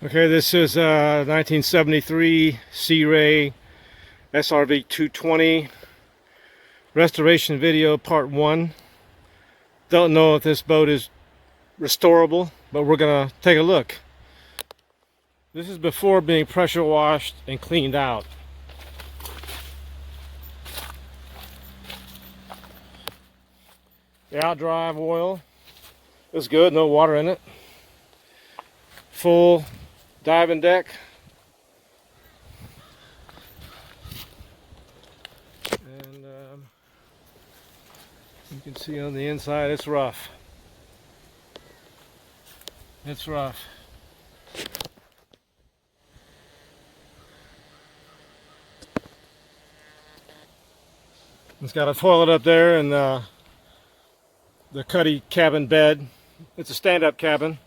Okay, this is 1973 Searay SRV 220 restoration video part 1. Don't know if this boat is restorable, but we're gonna take a look. This is before being pressure washed and cleaned out. The outdrive oil is good, no water in it. Full diving deck. And you can see on the inside it's rough. It's rough. It's got a toilet up there and the cuddy cabin bed. It's a stand-up cabin.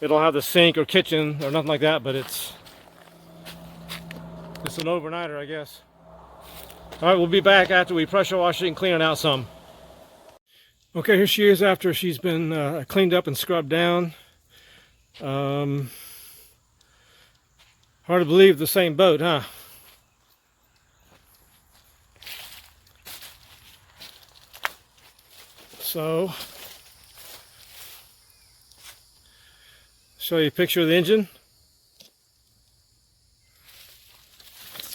It don't have the sink or kitchen or nothing like that, but it's an overnighter, I guess. All right, we'll be back after we pressure wash it and clean it out some. Okay, here she is after she's been cleaned up and scrubbed down. Hard to believe the same boat, huh? So, show you a picture of the engine.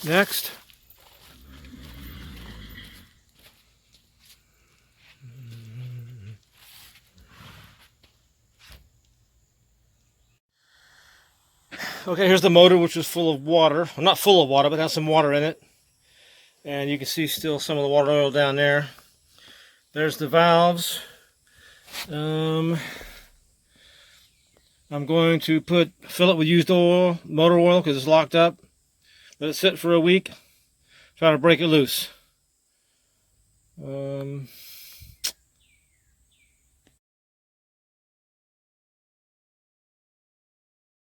Next. Okay, here's the motor, which is full of water. Well, not full of water, but has some water in it. And you can see still some of the water oil down there. There's the valves. I'm going to fill it with used oil, motor oil, because it's locked up. Let it sit for a week. Try to break it loose.